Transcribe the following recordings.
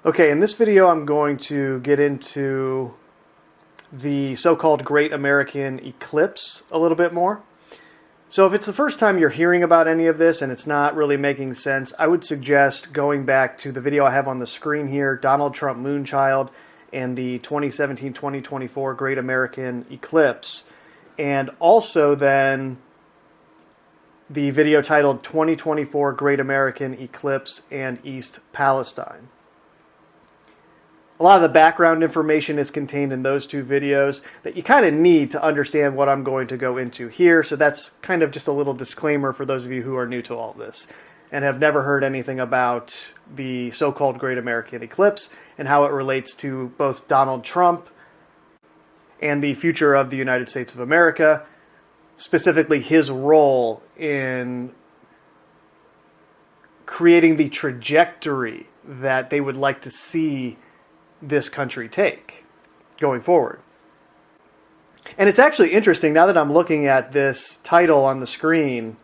Okay, in this video I'm going to get into the so-called Great American Eclipse a little bit more. So if it's the first time you're hearing about any of this and it's not really making sense, I would suggest going back to the video I have on the screen here, Donald Trump Moonchild and the 2017-2024 Great American Eclipse, and also then the video titled 2024 Great American Eclipse and East Palestine. A lot of the background information is contained in those two videos that you kind of need to understand what I'm going to go into here. So that's kind of just a little disclaimer for those of you who are new to all this and have never heard anything about the so-called Great American Eclipse and how it relates to both Donald Trump and the future of the United States of America, specifically his role in creating the trajectory that they would like to see this country take going forward. And it's actually interesting, now that I'm looking at this title on the screen,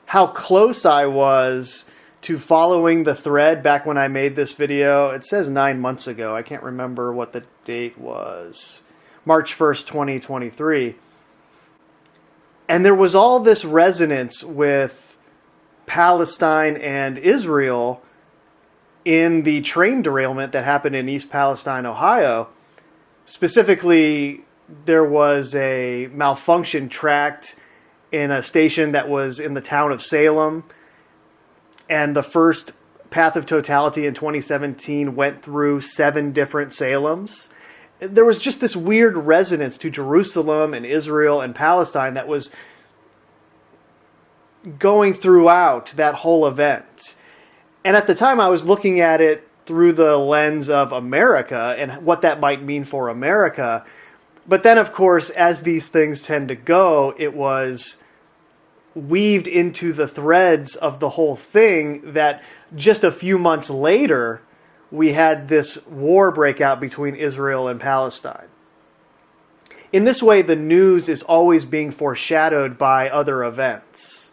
how close I was to following the thread back when I made this video. It says 9 months ago. I can't remember what the date was. March 1st, 2023. And there was all this resonance with Palestine and Israel in the train derailment that happened in East Palestine, Ohio. Specifically, there was a malfunction tracked in a station that was in the town of Salem, and the first path of totality in 2017 went through 7 different Salems. There was just this weird resonance to Jerusalem and Israel and Palestine that was going throughout that whole event. And at the time, I was looking at it through the lens of America and what that might mean for America. But then, of course, as these things tend to go, it was weaved into the threads of the whole thing that just a few months later, we had this war break out between Israel and Palestine. In this way, the news is always being foreshadowed by other events.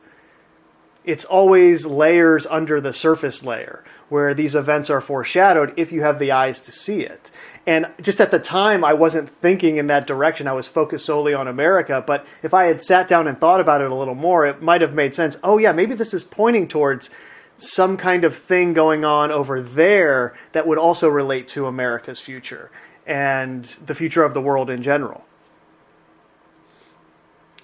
It's always layers under the surface layer where these events are foreshadowed if you have the eyes to see it. And just at the time, I wasn't thinking in that direction. I was focused solely on America. But if I had sat down and thought about it a little more, it might have made sense. Oh yeah, maybe this is pointing towards some kind of thing going on over there that would also relate to America's future and the future of the world in general.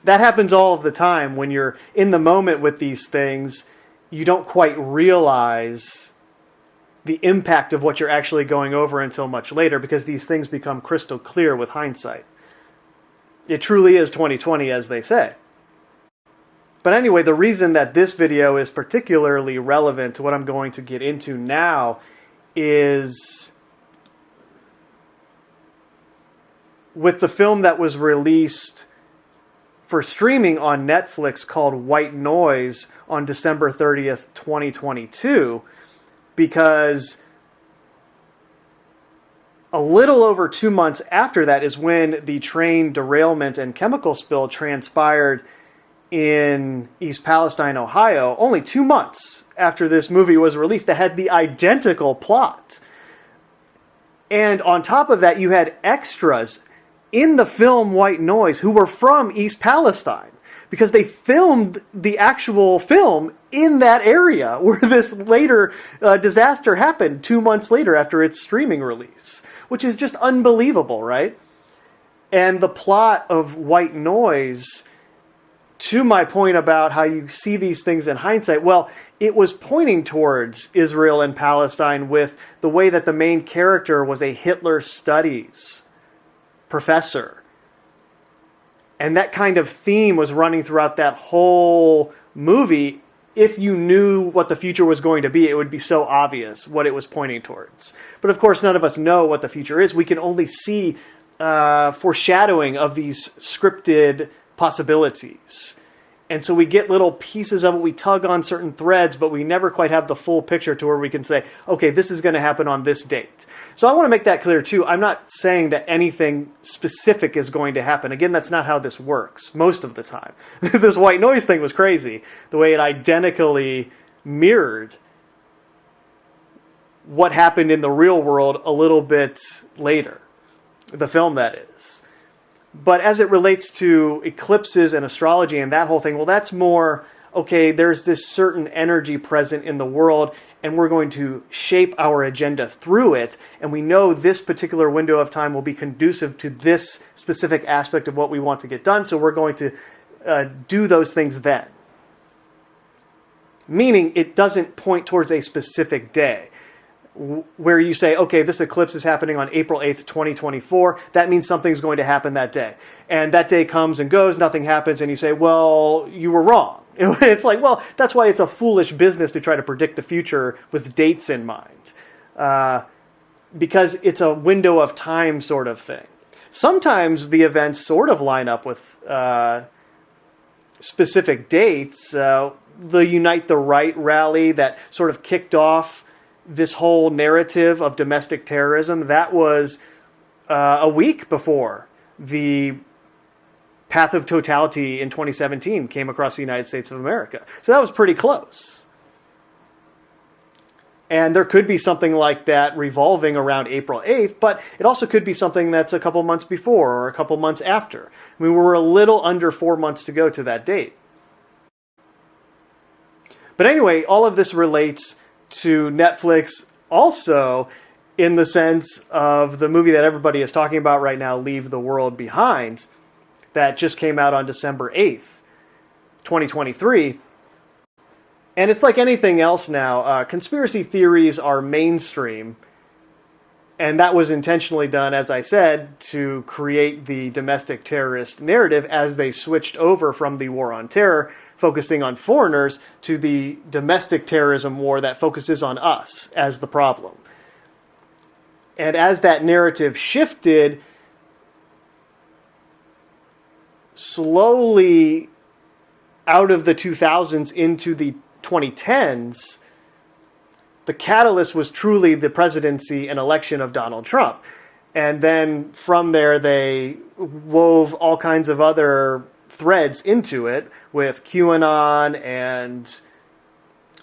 That happens all of the time. When you're in the moment with these things, you don't quite realize the impact of what you're actually going over until much later, because these things become crystal clear with hindsight. It truly is 2020, as they say. But anyway, the reason that this video is particularly relevant to what I'm going to get into now is with the film that was released for streaming on Netflix called White Noise on December 30th, 2022, because a little over 2 months after that is when the train derailment and chemical spill transpired in East Palestine, Ohio, only 2 months after this movie was released, that had the identical plot. And on top of that, you had extras in the film White Noise who were from East Palestine, because they filmed the actual film in that area where this later disaster happened 2 months later after its streaming release, which is just unbelievable, right? And the plot of White Noise, to my point about how you see these things in hindsight, well, it was pointing towards Israel and Palestine with the way that the main character was a Hitler studies professor. And that kind of theme was running throughout that whole movie. If you knew what the future was going to be, it would be so obvious what it was pointing towards. But of course, none of us know what the future is. We can only see foreshadowing of these scripted possibilities. And so we get little pieces of it, we tug on certain threads, but we never quite have the full picture to where we can say, okay, this is going to happen on this date. So I want to make that clear too. I'm not saying that anything specific is going to happen. Again, that's not how this works most of the time. This White Noise thing was crazy. The way it identically mirrored what happened in the real world a little bit later. The film, that is. But as it relates to eclipses and astrology and that whole thing, well, that's more, okay, there's this certain energy present in the world, and we're going to shape our agenda through it, and we know this particular window of time will be conducive to this specific aspect of what we want to get done, so we're going to do those things then. Meaning it doesn't point towards a specific day where you say, okay, this eclipse is happening on April 8th, 2024. That means something's going to happen that day. And that day comes and goes, nothing happens, and you say, well, you were wrong. It's like, well, that's why it's a foolish business to try to predict the future with dates in mind. Because it's a window of time sort of thing. Sometimes the events sort of line up with specific dates. The Unite the Right rally that sort of kicked off this whole narrative of domestic terrorism, that was a week before the path of totality in 2017 came across the United States of America. So that was pretty close. And there could be something like that revolving around April 8th, but it also could be something that's a couple months before or a couple months after. I mean, we're a little under 4 months to go to that date. But anyway, all of this relates to Netflix also in the sense of the movie that everybody is talking about right now, Leave the World Behind, that just came out on December 8th, 2023. And it's like anything else now. Conspiracy theories are mainstream. And that was intentionally done, as I said, to create the domestic terrorist narrative as they switched over from the war on terror, focusing on foreigners, to the domestic terrorism war that focuses on us as the problem. And as that narrative shifted, slowly out of the 2000s into the 2010s, the catalyst was truly the presidency and election of Donald Trump. And then from there, they wove all kinds of other threads into it with QAnon and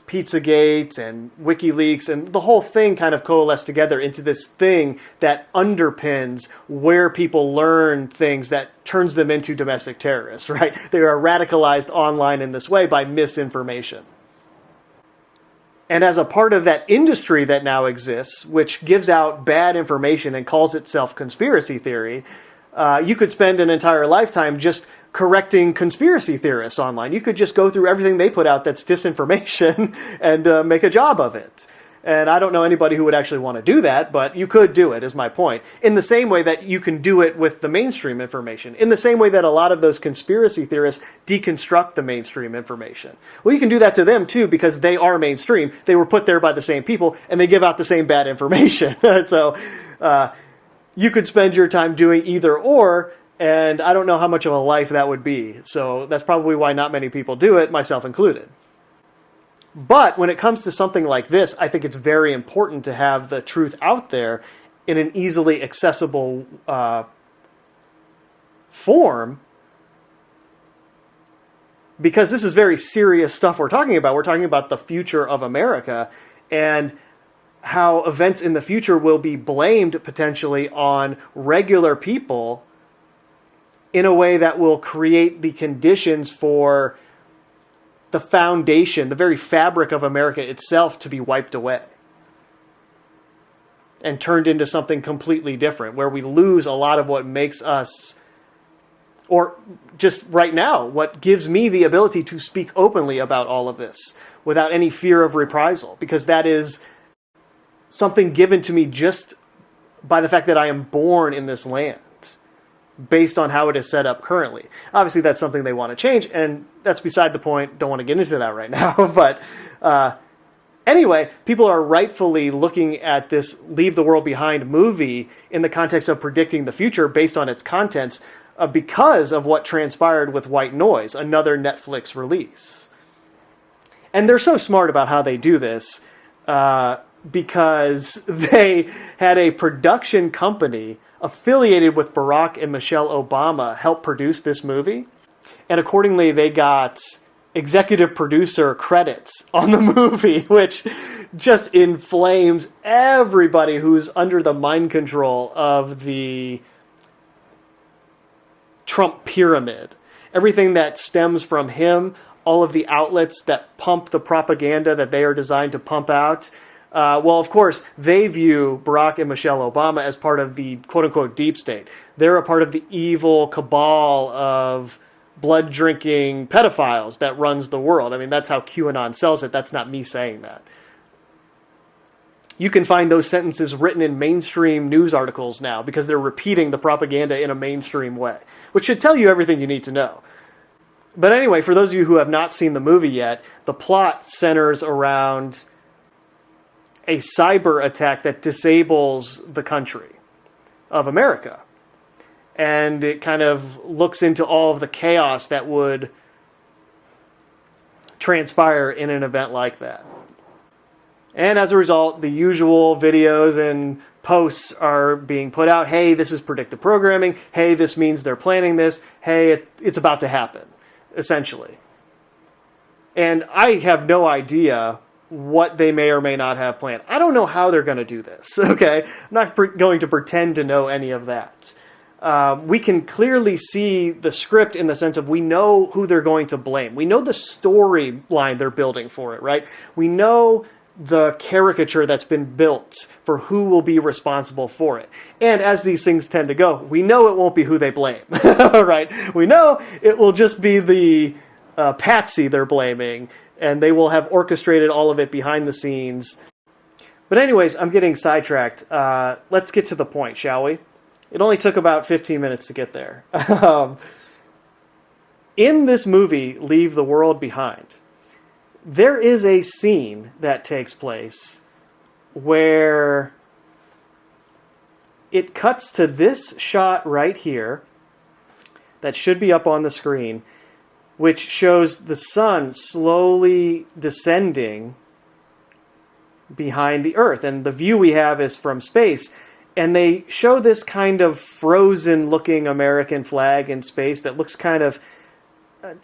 Pizzagate and WikiLeaks, and the whole thing kind of coalesced together into this thing that underpins where people learn things that turns them into domestic terrorists, right? They are radicalized online in this way by misinformation. And as a part of that industry that now exists, which gives out bad information and calls itself conspiracy theory, you could spend an entire lifetime just correcting conspiracy theorists online. You could just go through everything they put out that's disinformation and make a job of it. And I don't know anybody who would actually want to do that, but you could do it, is my point. In the same way that you can do it with the mainstream information. In the same way that a lot of those conspiracy theorists deconstruct the mainstream information. Well, you can do that to them too, because they are mainstream. They were put there by the same people, and they give out the same bad information. So you could spend your time doing either or, and I don't know how much of a life that would be. So that's probably why not many people do it, myself included. But when it comes to something like this, I think it's very important to have the truth out there in an easily accessible form, because this is very serious stuff we're talking about. We're talking about the future of America and how events in the future will be blamed potentially on regular people in a way that will create the conditions for the foundation, the very fabric of America itself to be wiped away and turned into something completely different, where we lose a lot of what makes us, or just right now, what gives me the ability to speak openly about all of this without any fear of reprisal, because that is something given to me just by the fact that I am born in this land, based on how it is set up currently. Obviously, that's something they want to change, and that's beside the point. Don't want to get into that right now. But anyway, people are rightfully looking at this Leave the World Behind movie in the context of predicting the future based on its contents because of what transpired with White Noise, another Netflix release. And they're so smart about how they do this because they had a production company affiliated with Barack and Michelle Obama help produce this movie. And accordingly, they got executive producer credits on the movie, which just inflames everybody who's under the mind control of the Trump pyramid. Everything that stems from him, all of the outlets that pump the propaganda that they are designed to pump out. Well, of course, they view Barack and Michelle Obama as part of the quote-unquote deep state. They're a part of the evil cabal of blood-drinking pedophiles that runs the world. I mean, that's how QAnon sells it. That's not me saying that. You can find those sentences written in mainstream news articles now because they're repeating the propaganda in a mainstream way, which should tell you everything you need to know. But anyway, for those of you who have not seen the movie yet, the plot centers around a cyber attack that disables the country of America. And it kind of looks into all of the chaos that would transpire in an event like that. And as a result, the usual videos and posts are being put out. Hey, this is predictive programming. Hey, this means they're planning this. Hey, it's about to happen, essentially. And I have no idea what they may or may not have planned. I don't know how they're going to do this, okay? I'm not going to pretend to know any of that. We can clearly see the script in the sense of we know who they're going to blame. We know the storyline they're building for it, right? We know the caricature that's been built for who will be responsible for it. And as these things tend to go, we know it won't be who they blame, right? We know it will just be the patsy they're blaming, and they will have orchestrated all of it behind the scenes. But anyways, I'm getting sidetracked. Let's get to the point, shall we? It only took about 15 minutes to get there. In this movie, Leave the World Behind, there is a scene that takes place where it cuts to this shot right here that should be up on the screen, which shows the sun slowly descending behind the Earth. And the view we have is from space. And they show this kind of frozen-looking American flag in space that looks kind of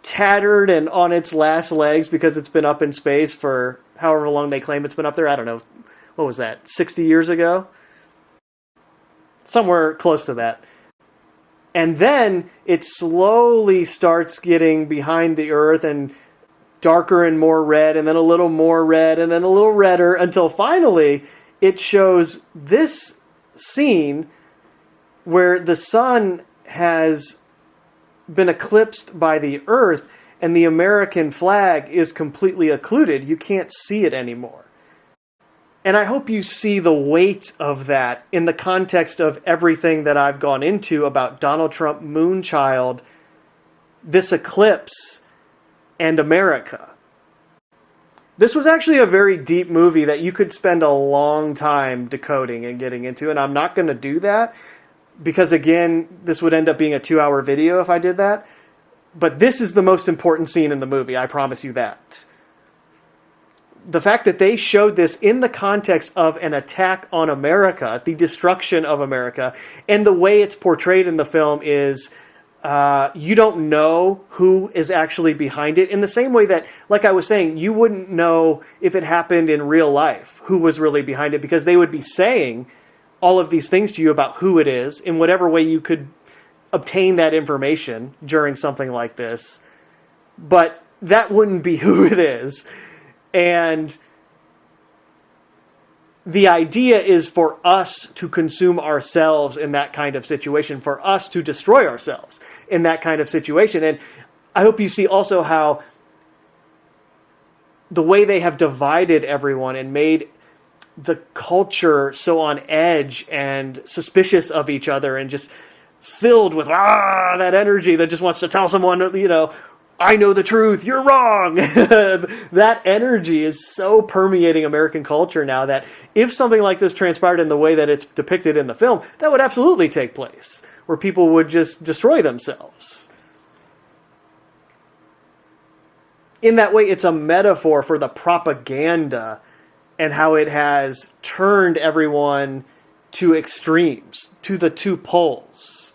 tattered and on its last legs because it's been up in space for however long they claim it's been up there. I don't know. What was that? 60 years ago? Somewhere close to that. And then it slowly starts getting behind the Earth and darker and more red, and then a little more red, and then a little redder, until finally it shows this scene where the sun has been eclipsed by the Earth and the American flag is completely occluded. You can't see it anymore. And I hope you see the weight of that in the context of everything that I've gone into about Donald Trump, Moonchild, this eclipse, and America. This was actually a very deep movie that you could spend a long time decoding and getting into, and I'm not going to do that because, again, this would end up being a 2-hour video if I did that. But this is the most important scene in the movie, I promise you that. The fact that they showed this in the context of an attack on America, the destruction of America, and the way it's portrayed in the film is you don't know who is actually behind it. In the same way that, like I was saying, you wouldn't know if it happened in real life who was really behind it, because they would be saying all of these things to you about who it is in whatever way you could obtain that information during something like this. But that wouldn't be who it is. And the idea is for us to consume ourselves in that kind of situation, for us to destroy ourselves in that kind of situation. And I hope you see also how the way they have divided everyone and made the culture so on edge and suspicious of each other and just filled with that energy that just wants to tell someone, I know the truth, you're wrong. That energy is so permeating American culture now that if something like this transpired in the way that it's depicted in the film, that would absolutely take place, where people would just destroy themselves. In that way, it's a metaphor for the propaganda and how it has turned everyone to extremes, to the two poles.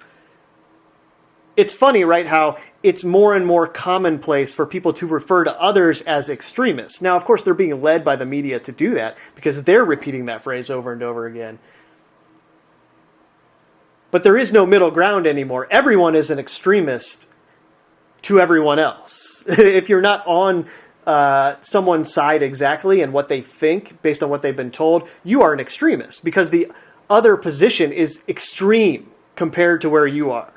It's funny, right, how it's more and more commonplace for people to refer to others as extremists. Now, of course, they're being led by the media to do that because they're repeating that phrase over and over again. But there is no middle ground anymore. Everyone is an extremist to everyone else. If you're not on someone's side exactly and what they think based on what they've been told, you are an extremist because the other position is extreme compared to where you are.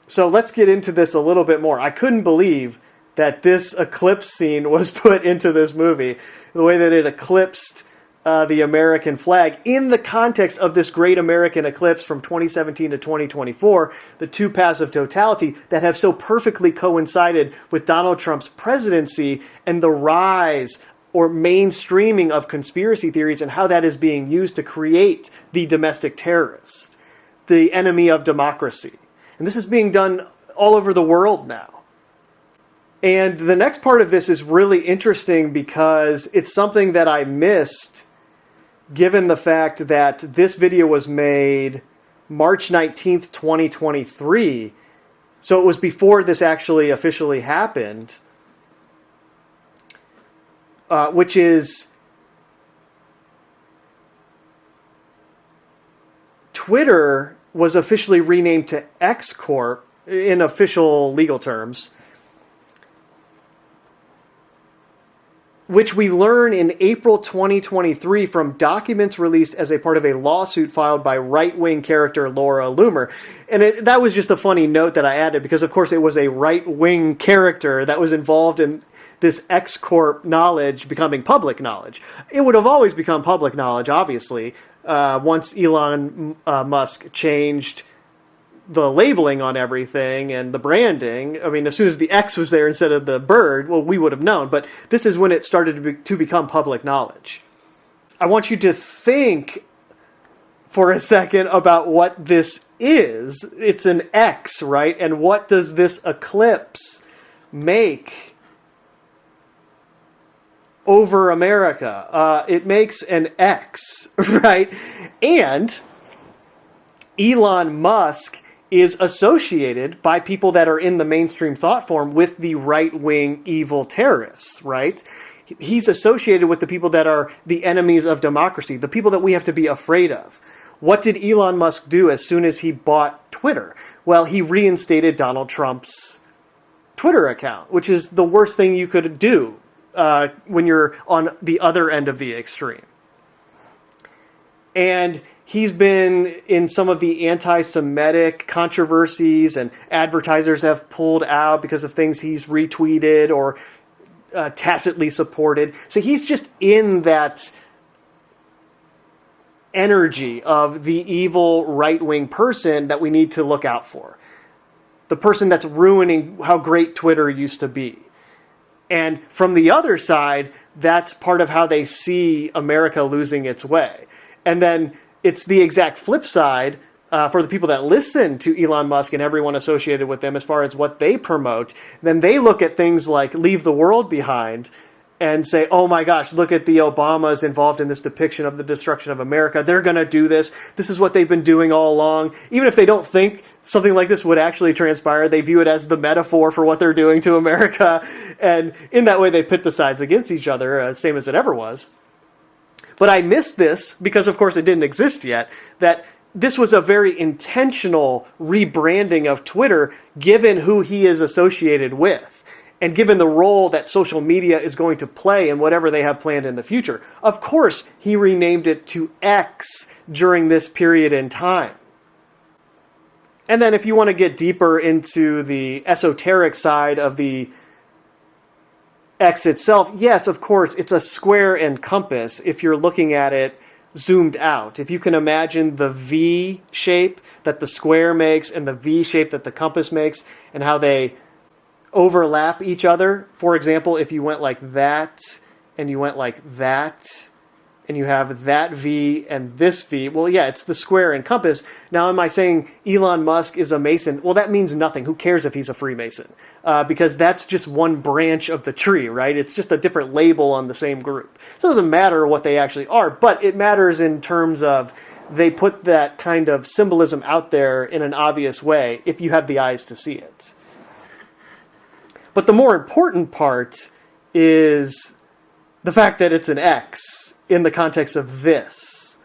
So let's get into this a little bit more. I couldn't believe that this eclipse scene was put into this movie, the way that it eclipsed the American flag in the context of this great American eclipse from 2017 to 2024, the two paths of totality that have so perfectly coincided with Donald Trump's presidency and the rise or mainstreaming of conspiracy theories and how that is being used to create the domestic terrorist, the enemy of democracy. And this is being done all over the world now. And the next part of this is really interesting because it's something that I missed given the fact that this video was made March 19th, 2023. So it was before this actually officially happened, which is Twitter was officially renamed to X Corp in official legal terms, which we learn in April 2023 from documents released as a part of a lawsuit filed by right-wing character Laura Loomer. And that was just a funny note that I added because, of course, it was a right-wing character that was involved in this X Corp knowledge becoming public knowledge. It would have always become public knowledge, obviously, once Elon Musk changed the labeling on everything and the branding. I mean, as soon as the X was there instead of the bird, well, we would have known. But this is when it started to become public knowledge. I want you to think for a second about what this is. It's an X, right? And what does this eclipse make over America? It makes an X, right? And Elon Musk is associated by people that are in the mainstream thought form with the right-wing evil terrorists, right? He's associated with the people that are the enemies of democracy, the people that we have to be afraid of. What did Elon Musk do as soon as he bought Twitter? Well, he reinstated Donald Trump's Twitter account, which is the worst thing you could do when you're on the other end of the extreme. And he's been in some of the anti-Semitic controversies, and advertisers have pulled out because of things he's retweeted or tacitly supported. So he's just in that energy of the evil right-wing person that we need to look out for. The person that's ruining how great Twitter used to be. And from the other side, that's part of how they see America losing its way. And then it's the exact flip side for the people that listen to Elon Musk and everyone associated with them as far as what they promote. Then they look at things like Leave the World Behind and say, oh my gosh, look at the Obamas involved in this depiction of the destruction of America. They're going to do this. This is what they've been doing all along. Even if they don't think something like this would actually transpire, they view it as the metaphor for what they're doing to America. And in that way, they pit the sides against each other, same as it ever was. But I missed this because, of course, it didn't exist yet, that this was a very intentional rebranding of Twitter given who he is associated with and given the role that social media is going to play in whatever they have planned in the future. Of course, he renamed it to X during this period in time. And then if you want to get deeper into the esoteric side of the X itself, yes, of course, it's a square and compass if you're looking at it zoomed out. If you can imagine the V shape that the square makes and the V shape that the compass makes and how they overlap each other. For example, if you went like that and you went like that and you have that V and this V, well, yeah, it's the square and compass. Now, am I saying Elon Musk is a Mason? Well, that means nothing. Who cares if he's a Freemason? Because that's just one branch of the tree, right? It's just a different label on the same group. So it doesn't matter what they actually are, but it matters in terms of they put that kind of symbolism out there in an obvious way if you have the eyes to see it. But the more important part is the fact that it's an X in the context of this.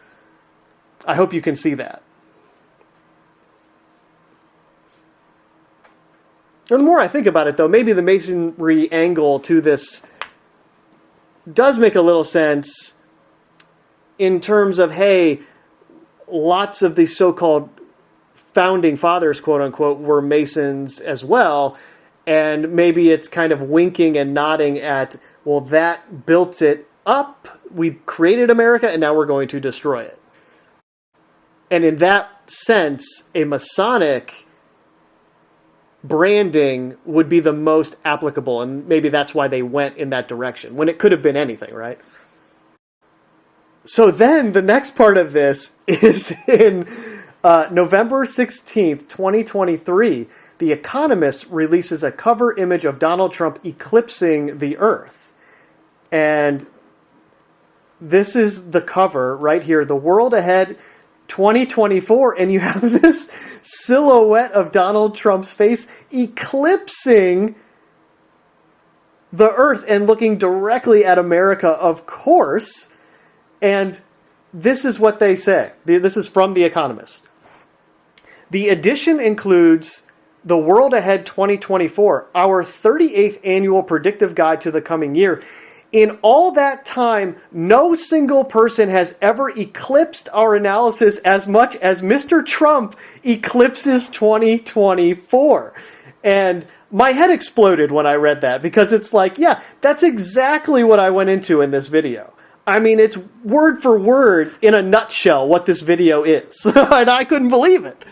I hope you can see that. And the more I think about it, though, maybe the masonry angle to this does make a little sense in terms of, hey, lots of these so-called founding fathers, quote unquote, were Masons as well. And maybe it's kind of winking and nodding at, well, that built it up. We created America, and now we're going to destroy it. And in that sense, a Masonic branding would be the most applicable, and maybe that's why they went in that direction, when it could have been anything, right? So then the next part of this is in November 16th, 2023, The Economist releases a cover image of Donald Trump eclipsing the Earth. And this is the cover right here, The World Ahead 2024, and you have this silhouette of Donald Trump's face eclipsing the Earth and looking directly at America, of course. And this is what they say. This is from The Economist. The edition includes The World Ahead 2024, our 38th annual predictive guide to the coming year. In all that time, no single person has ever eclipsed our analysis as much as Mr. Trump eclipses 2024. And my head exploded when I read that, because it's like, yeah, that's exactly what I went into in this video. I mean, it's word for word, in a nutshell, what this video is. And I couldn't believe it.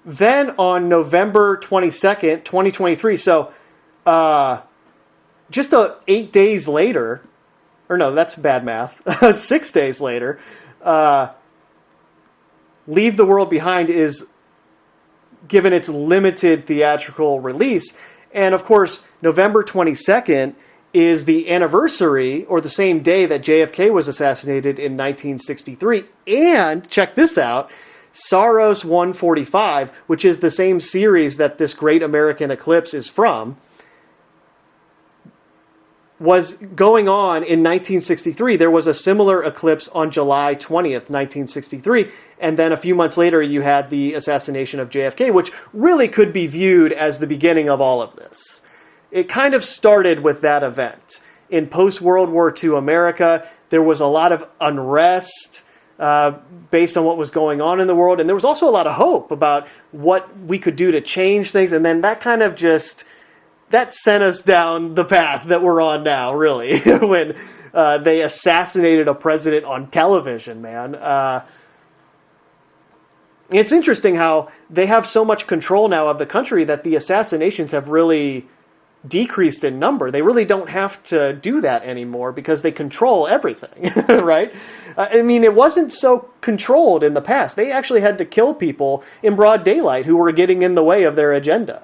Then on November 22nd, 2023, so just 8 days later, or no, that's bad math, 6 days later, Leave the World Behind is given its limited theatrical release. And of course, November 22nd is the anniversary, or the same day that JFK was assassinated in 1963. And, check this out, Saros 145, which is the same series that this Great American Eclipse is from, was going on in 1963. There was a similar eclipse on July 20th, 1963. And then a few months later, you had the assassination of JFK, which really could be viewed as the beginning of all of this. It kind of started with that event. In post-World War II America, there was a lot of unrest based on what was going on in the world. And there was also a lot of hope about what we could do to change things. And then that kind of just, that sent us down the path that we're on now, really, when they assassinated a president on television, man. It's interesting how they have so much control now of the country that the assassinations have really decreased in number. They really don't have to do that anymore because they control everything, right? I mean, it wasn't so controlled in the past. They actually had to kill people in broad daylight who were getting in the way of their agenda.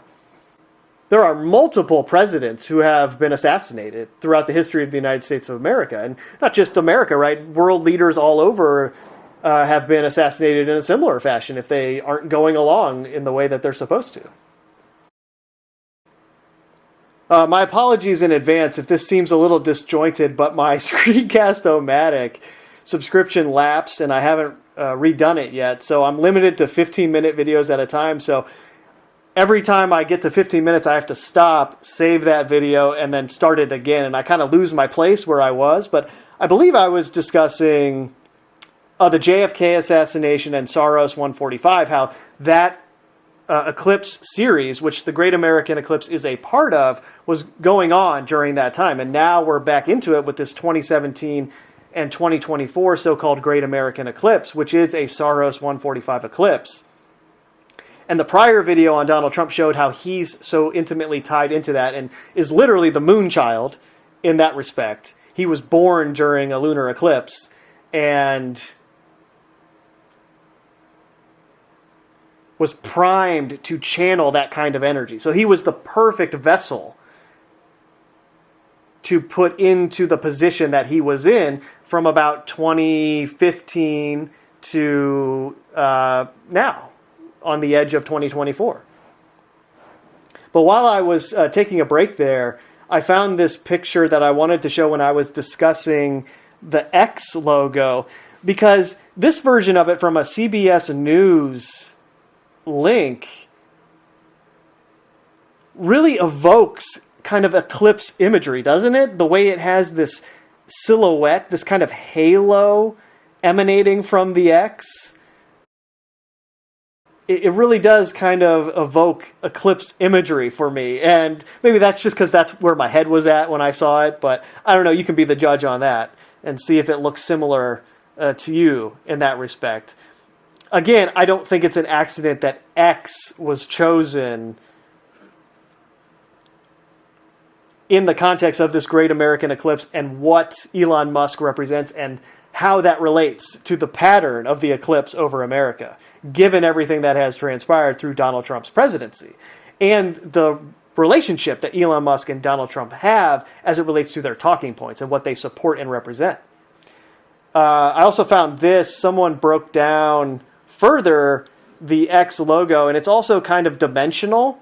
There are multiple presidents who have been assassinated throughout the history of the United States of America. And not just America, right? World leaders all over have been assassinated in a similar fashion if they aren't going along in the way that they're supposed to. My apologies in advance if this seems a little disjointed, but my Screencast-O-Matic subscription lapsed and I haven't redone it yet. So I'm limited to 15-minute videos at a time. So every time I get to 15 minutes, I have to stop, save that video, and then start it again. And I kind of lose my place where I was. But I believe I was discussing the JFK assassination and Saros 145, how that Eclipse series, which the Great American Eclipse is a part of, was going on during that time. And now we're back into it with this 2017 and 2024 so-called Great American Eclipse, which is a Saros 145 eclipse. And the prior video on Donald Trump showed how he's so intimately tied into that and is literally the moon child in that respect. He was born during a lunar eclipse and was primed to channel that kind of energy. So he was the perfect vessel to put into the position that he was in from about 2015 to now, on the edge of 2024. But while I was taking a break there, I found this picture that I wanted to show when I was discussing the X logo, because this version of it from a CBS News link really evokes kind of Eclipse imagery, doesn't it? The way it has this silhouette, this kind of halo emanating from the X. It really does kind of evoke Eclipse imagery for me. And maybe that's just because that's where my head was at when I saw it. But I don't know, you can be the judge on that and see if it looks similar to you in that respect. Again, I don't think it's an accident that X was chosen in the context of this great American eclipse and what Elon Musk represents and how that relates to the pattern of the eclipse over America, given everything that has transpired through Donald Trump's presidency and the relationship that Elon Musk and Donald Trump have as it relates to their talking points and what they support and represent. I also found this. Someone broke down further the X logo, and it's also kind of dimensional.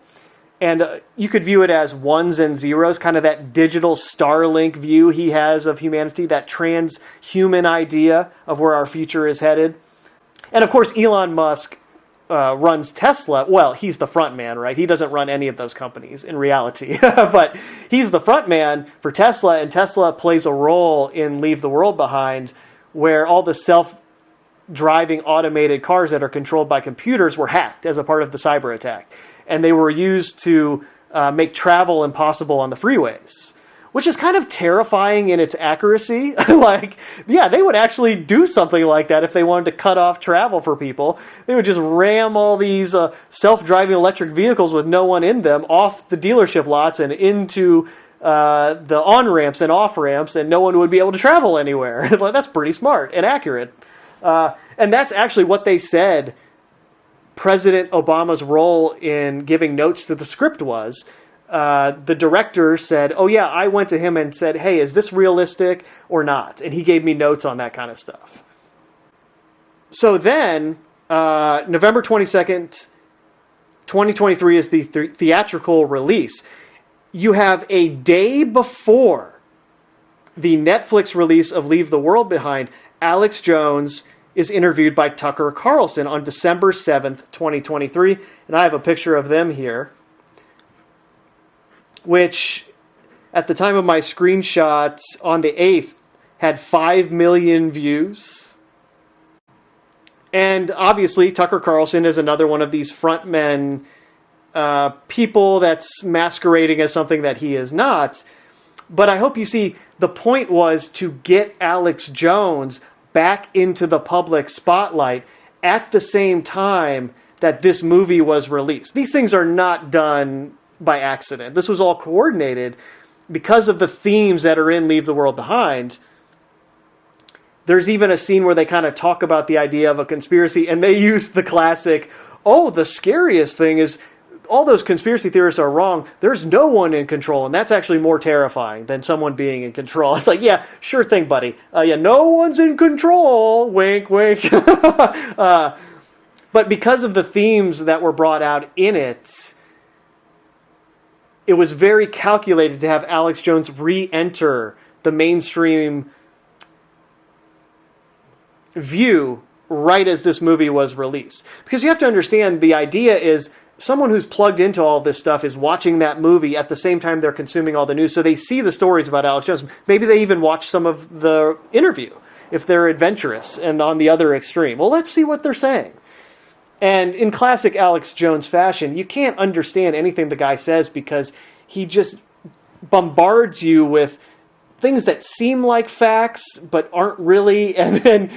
And you could view it as ones and zeros, kind of that digital Starlink view he has of humanity, that transhuman idea of where our future is headed. And of course, Elon Musk runs Tesla. Well, he's the front man, right? He doesn't run any of those companies in reality. But he's the front man for Tesla, and Tesla plays a role in Leave the World Behind, where all the self-driving automated cars that are controlled by computers were hacked as a part of the cyber attack. And they were used to make travel impossible on the freeways, which is kind of terrifying in its accuracy. Like, yeah, they would actually do something like that if they wanted to cut off travel for people. They would just ram all these self-driving electric vehicles with no one in them off the dealership lots and into the on-ramps and off-ramps, and no one would be able to travel anywhere. That's pretty smart and accurate. And that's actually what they said President Obama's role in giving notes to the script was. The director said, oh yeah, I went to him and said, hey, is this realistic or not? And he gave me notes on that kind of stuff. So then, November 22nd, 2023 is the theatrical release. You have a day before the Netflix release of Leave the World Behind, Alex Jones is interviewed by Tucker Carlson on December 7th, 2023. And I have a picture of them here, which at the time of my screenshots on the 8th had 5 million views. And obviously Tucker Carlson is another one of these frontmen people that's masquerading as something that he is not. But I hope you see the point was to get Alex Jones back into the public spotlight at the same time that this movie was released. These things are not done by accident. This was all coordinated because of the themes that are in Leave the World Behind. There's even a scene where they kind of talk about the idea of a conspiracy, and they use the classic, oh, the scariest thing is all those conspiracy theorists are wrong. There's no one in control, and that's actually more terrifying than someone being in control. It's like, yeah, sure thing, buddy. Yeah, no one's in control. Wink, wink. But because of the themes that were brought out in it, it was very calculated to have Alex Jones re-enter the mainstream view right as this movie was released. Because you have to understand, the idea is someone who's plugged into all this stuff is watching that movie at the same time they're consuming all the news. So they see the stories about Alex Jones. Maybe they even watch some of the interview if they're adventurous and on the other extreme. Well, let's see what they're saying. And in classic Alex Jones fashion, you can't understand anything the guy says because he just bombards you with things that seem like facts but aren't really, and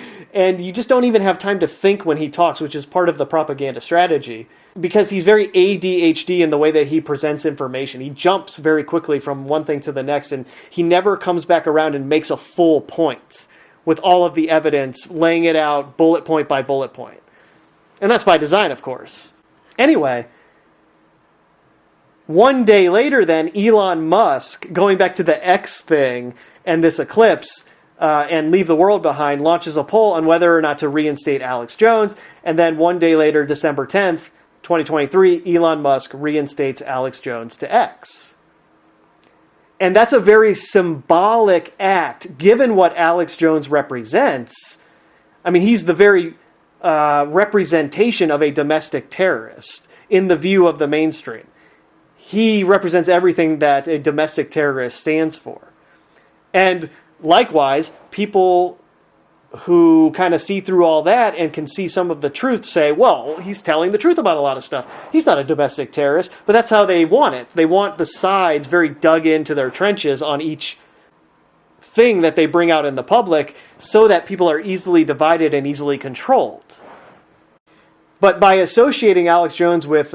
you just don't even have time to think when he talks, which is part of the propaganda strategy, because he's very ADHD in the way that he presents information. He jumps very quickly from one thing to the next, and he never comes back around and makes a full point with all of the evidence, laying it out bullet point by bullet point. And that's by design, of course. Anyway, one day later then, Elon Musk, going back to the X thing and this eclipse, and Leave the World Behind, launches a poll on whether or not to reinstate Alex Jones. And then one day later, December 10th, 2023, Elon Musk reinstates Alex Jones to X. And that's a very symbolic act, given what Alex Jones represents. I mean, he's the very representation of a domestic terrorist in the view of the mainstream. He represents everything that a domestic terrorist stands for. And likewise, people who kind of see through all that and can see some of the truth say, well, he's telling the truth about a lot of stuff. He's not a domestic terrorist, but that's how they want it. They want the sides very dug into their trenches on each thing that they bring out in the public so that people are easily divided and easily controlled. But by associating Alex Jones with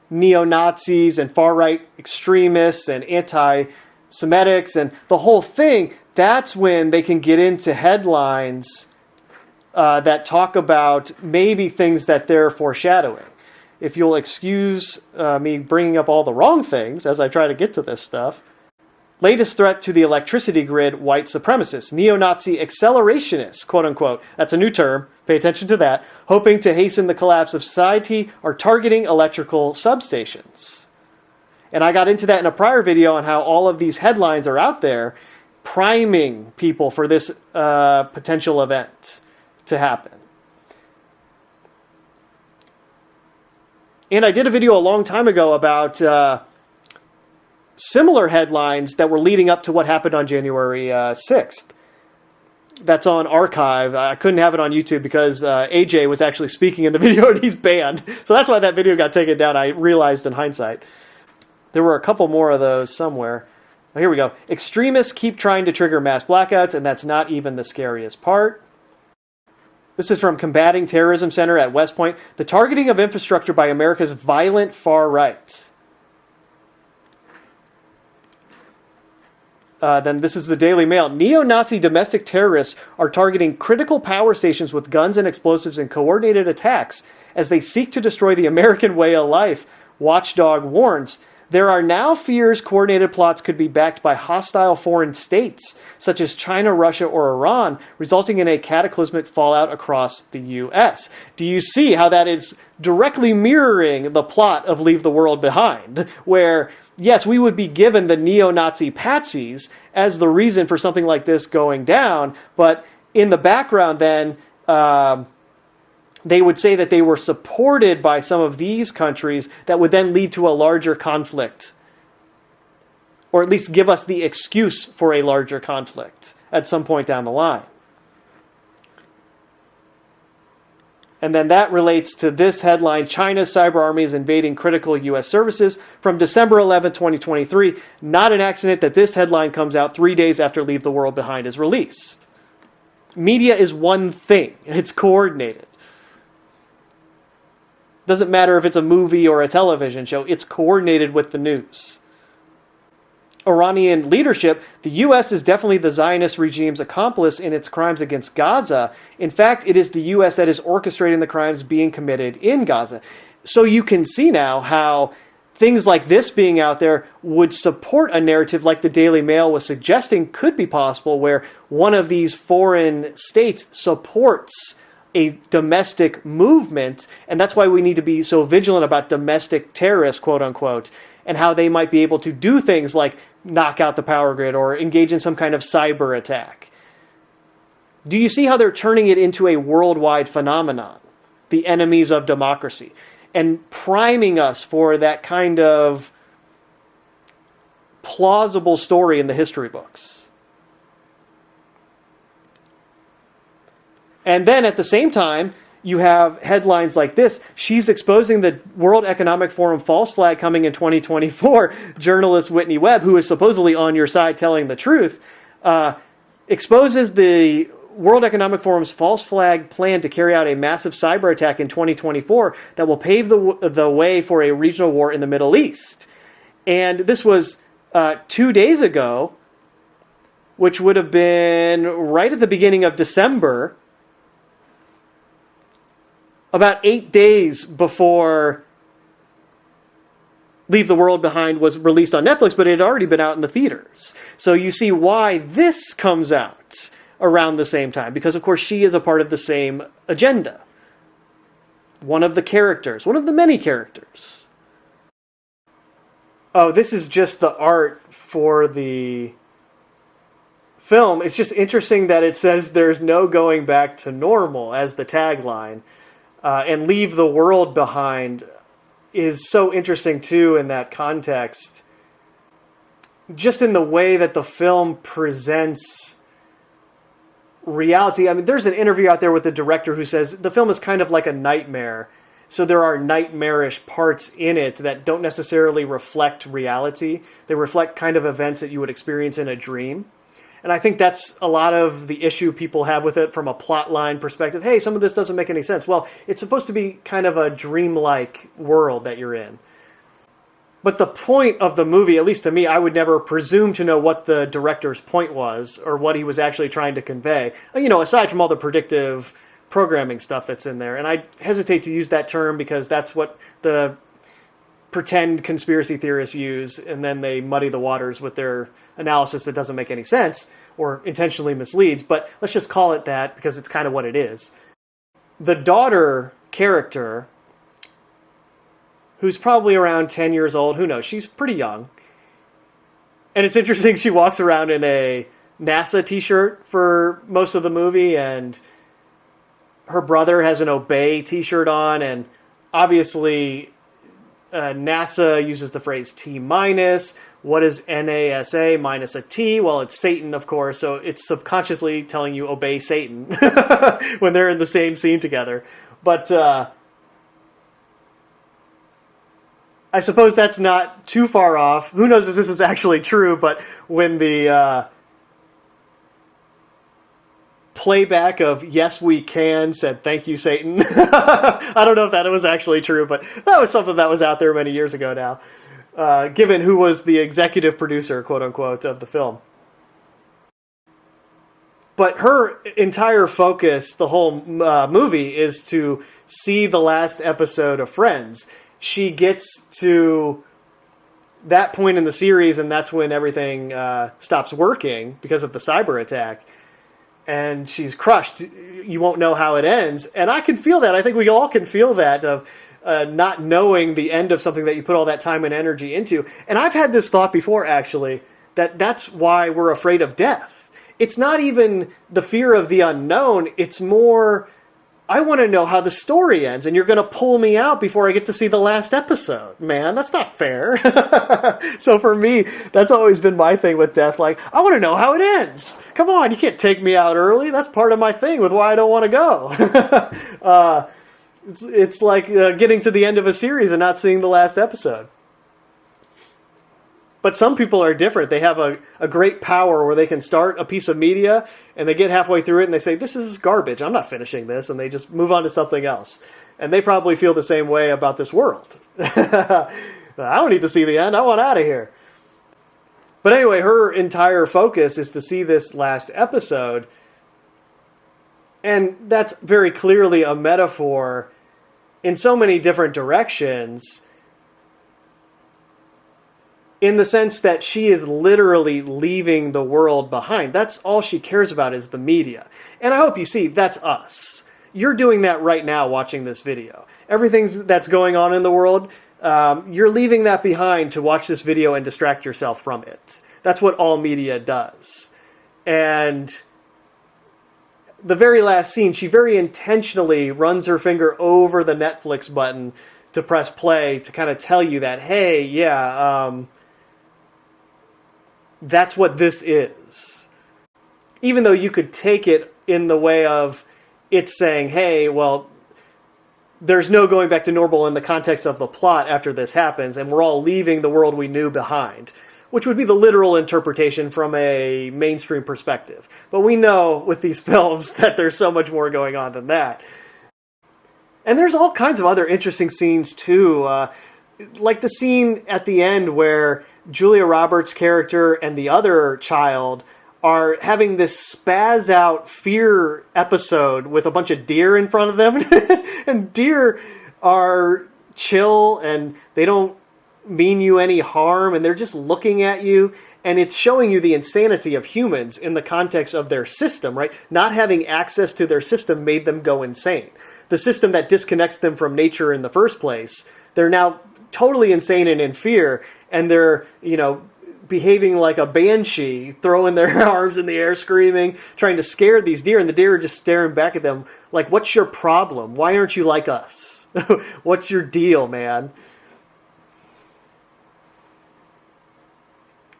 neo-Nazis and far-right extremists and anti-Semitics and the whole thing, that's when they can get into headlines that talk about maybe things that they're foreshadowing. If you'll excuse me bringing up all the wrong things as I try to get to this stuff. Latest threat to the electricity grid, white supremacists, neo-Nazi accelerationists, quote-unquote. That's a new term. Pay attention to that. Hoping to hasten the collapse of society are targeting electrical substations. And I got into that in a prior video on how all of these headlines are out there priming people for this potential event to happen. And I did a video a long time ago about similar headlines that were leading up to what happened on January 6th. That's on archive. I couldn't have it on YouTube because AJ was actually speaking in the video and he's banned. So that's why that video got taken down, I realized in hindsight. There were a couple more of those somewhere. Oh, here we go. Extremists keep trying to trigger mass blackouts, and that's not even the scariest part. This is from Combating Terrorism Center at West Point. The targeting of infrastructure by America's violent far right. Then this is the Daily Mail. Neo-Nazi domestic terrorists are targeting critical power stations with guns and explosives in coordinated attacks as they seek to destroy the American way of life, Watchdog warns. There are now fears coordinated plots could be backed by hostile foreign states, such as China, Russia, or Iran, resulting in a cataclysmic fallout across the U.S. Do you see how that is directly mirroring the plot of Leave the World Behind, where, yes, we would be given the neo-Nazi patsies as the reason for something like this going down, but in the background then, they would say that they were supported by some of these countries that would then lead to a larger conflict. Or at least give us the excuse for a larger conflict at some point down the line. And then that relates to this headline, China's cyber army is invading critical U.S. services from December 11, 2023. Not an accident that this headline comes out 3 days after Leave the World Behind is released. Media is one thing. It's coordinated. Doesn't matter if it's a movie or a television show, it's coordinated with the news. Iranian leadership, the U.S. is definitely the Zionist regime's accomplice in its crimes against Gaza. In fact, it is the U.S. that is orchestrating the crimes being committed in Gaza. So you can see now how things like this being out there would support a narrative like the Daily Mail was suggesting could be possible, where one of these foreign states supports a domestic movement, and that's why we need to be so vigilant about domestic terrorists, quote unquote, and how they might be able to do things like knock out the power grid or engage in some kind of cyber attack. Do you see how they're turning it into a worldwide phenomenon, the enemies of democracy, and priming us for that kind of plausible story in the history books? And then at the same time, you have headlines like this. She's exposing the World Economic Forum false flag coming in 2024. Journalist Whitney Webb, who is supposedly on your side telling the truth, exposes the World Economic Forum's false flag plan to carry out a massive cyber attack in 2024 that will pave the way for a regional war in the Middle East. And this was 2 days ago, which would have been right at the beginning of December, about 8 days before Leave the World Behind was released on Netflix, but it had already been out in the theaters. So you see why this comes out around the same time, because of course she is a part of the same agenda. one of the characters, one of the many characters. Oh, this is just the art for the film. It's just interesting that it says there's no going back to normal as the tagline, and leave the world behind is so interesting too in that context. Just in the way that the film presents reality. I mean, there's an interview out there with the director who says the film is kind of like a nightmare. So there are nightmarish parts in it that don't necessarily reflect reality. They reflect kind of events that you would experience in a dream. And I think that's a lot of the issue people have with it from a plot line perspective. Hey, some of this doesn't make any sense. Well, it's supposed to be kind of a dreamlike world that you're in. But the point of the movie, at least to me, I would never presume to know what the director's point was or what he was actually trying to convey. You know, aside from all the predictive programming stuff that's in there. And I hesitate to use that term because that's what the pretend conspiracy theorists use, and then they muddy the waters with their analysis that doesn't make any sense or intentionally misleads. But let's just call it that because it's kind of what it is. The daughter character, who's probably around 10 years old. Who knows? She's pretty young. And it's interesting, she walks around in a NASA t-shirt for most of the movie, and her brother has an Obey t-shirt on, and obviously NASA uses the phrase T-minus. What is NASA minus a T? Well, it's Satan, of course, so it's subconsciously telling you obey Satan when they're in the same scene together. But I suppose that's not too far off. Who knows if this is actually true, but when the playback of Yes We Can said thank you Satan, I don't know if that was actually true, but that was something that was out there many years ago now, given who was the executive producer, quote unquote, of the film. But her entire focus, the whole movie, is to see the last episode of Friends. She gets to that point in the series, and that's when everything stops working because of the cyber attack. And she's crushed. You won't know how it ends. And I can feel that. I think we all can feel that, of not knowing the end of something that you put all that time and energy into. And I've had this thought before, actually, that that's why we're afraid of death. It's not even the fear of the unknown. It's more, I want to know how the story ends, and you're going to pull me out before I get to see the last episode. Man, that's not fair. So for me, that's always been my thing with death. Like, I want to know how it ends. Come on, you can't take me out early. That's part of my thing with why I don't want to go. It's like getting to the end of a series and not seeing the last episode. But some people are different. They have a great power where they can start a piece of media and they get halfway through it and they say, this is garbage, I'm not finishing this, and they just move on to something else. And they probably feel the same way about this world. I don't need to see the end, I want out of here. But anyway, her entire focus is to see this last episode. And that's very clearly a metaphor in so many different directions, in the sense that she is literally leaving the world behind. That's all she cares about, is the media. And I hope you see, that's us. You're doing that right now watching this video. Everything that's going on in the world, you're leaving that behind to watch this video and distract yourself from it. That's what all media does. And the very last scene, she very intentionally runs her finger over the Netflix button to press play to kind of tell you that, hey, yeah, that's what this is. Even though you could take it in the way of it's saying, hey, well, there's no going back to normal in the context of the plot after this happens, and we're all leaving the world we knew behind, which would be the literal interpretation from a mainstream perspective. But we know with these films that there's so much more going on than that. And there's all kinds of other interesting scenes, too. Like the scene at the end where Julia Roberts' character and the other child are having this spaz out fear episode with a bunch of deer in front of them. And deer are chill and they don't mean you any harm, and they're just looking at you. And it's showing you the insanity of humans in the context of their system, right? Not having access to their system made them go insane. the system that disconnects them from nature in the first place. They're now totally insane and in fear, and they're, behaving like a banshee, throwing their arms in the air, screaming, trying to scare these deer, and the deer are just staring back at them like, what's your problem? Why aren't you like us? What's your deal, man?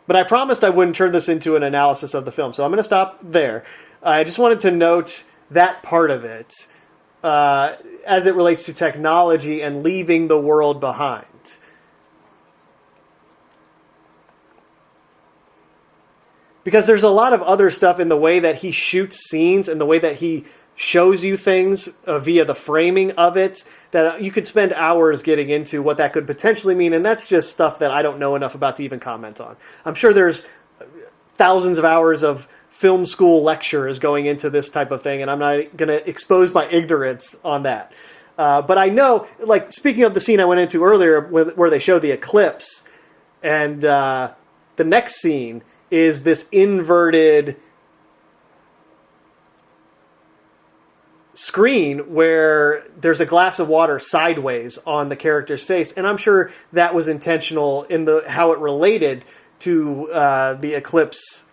But I promised I wouldn't turn this into an analysis of the film, so I'm going to stop there. I just wanted to note that part of it as it relates to technology and leaving the world behind. Because there's a lot of other stuff in the way that he shoots scenes and the way that he shows you things via the framing of it that you could spend hours getting into what that could potentially mean, and that's just stuff that I don't know enough about to even comment on. I'm sure there's thousands of hours of film school lectures going into this type of thing, and I'm not going to expose my ignorance on that. But I know, like, speaking of the scene I went into earlier where they show the eclipse, and the next scene is this inverted screen where there's a glass of water sideways on the character's face, and I'm sure that was intentional in how it related to the eclipse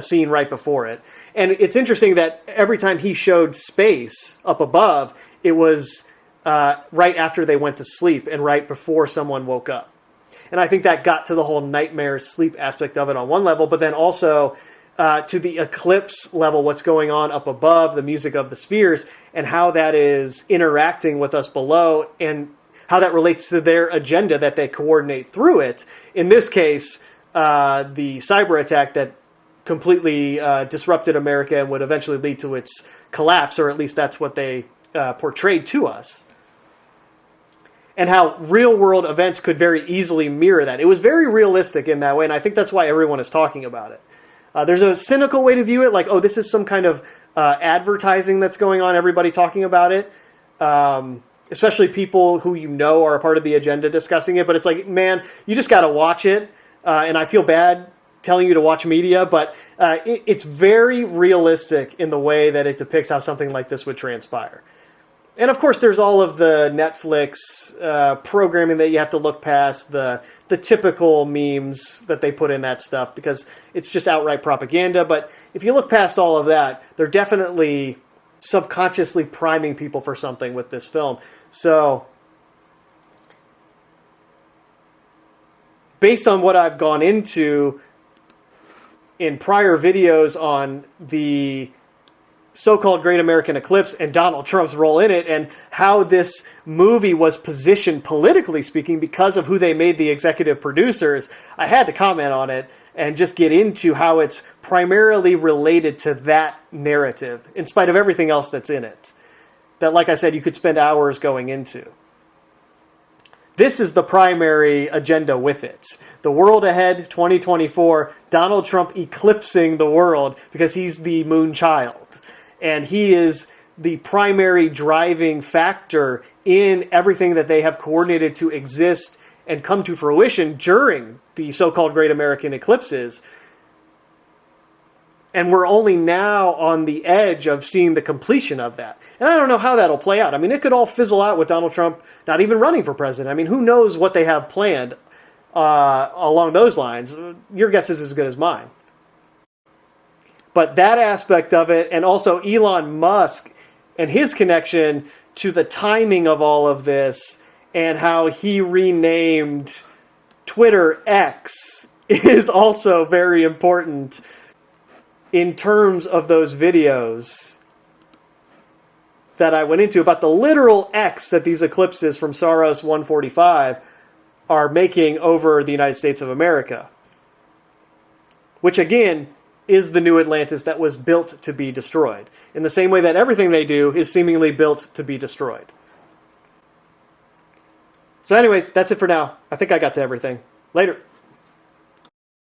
scene right before it. And it's interesting that every time he showed space up above, it was right after they went to sleep and right before someone woke up. And I think that got to the whole nightmare sleep aspect of it on one level, but then also to the eclipse level, what's going on up above, the music of the spheres, and how that is interacting with us below, and how that relates to their agenda that they coordinate through it. In this case, the cyber attack that completely disrupted America and would eventually lead to its collapse, or at least that's what they portrayed to us. And how real-world events could very easily mirror that. It was very realistic in that way, and I think that's why everyone is talking about it. There's a cynical way to view it, like, oh, this is some kind of advertising that's going on, everybody talking about it, especially people who are a part of the agenda discussing it. But it's like, man, you just got to watch it, and I feel bad telling you to watch media, but it's very realistic in the way that it depicts how something like this would transpire. And of course, there's all of the Netflix programming that you have to look past, the typical memes that they put in that stuff, because it's just outright propaganda. But if you look past all of that, they're definitely subconsciously priming people for something with this film. So, based on what I've gone into in prior videos on the so-called Great American Eclipse and Donald Trump's role in it, and how this movie was positioned politically speaking because of who they made the executive producers, I had to comment on it and just get into how it's primarily related to that narrative, in spite of everything else that's in it. That, like I said, you could spend hours going into. This is the primary agenda with it. The world ahead, 2024, Donald Trump eclipsing the world because he's the moon child. And he is the primary driving factor in everything that they have coordinated to exist and come to fruition during the so-called Great American Eclipses. And we're only now on the edge of seeing the completion of that. And I don't know how that'll play out. I mean, it could all fizzle out with Donald Trump not even running for president. I mean, who knows what they have planned along those lines? Your guess is as good as mine. But that aspect of it, and also Elon Musk and his connection to the timing of all of this, and how he renamed Twitter X, is also very important in terms of those videos that I went into about the literal X that these eclipses from Saros 145 are making over the United States of America. Which, again, is the new Atlantis that was built to be destroyed. In the same way that everything they do is seemingly built to be destroyed. So anyways, that's it for now. I think I got to everything. Later.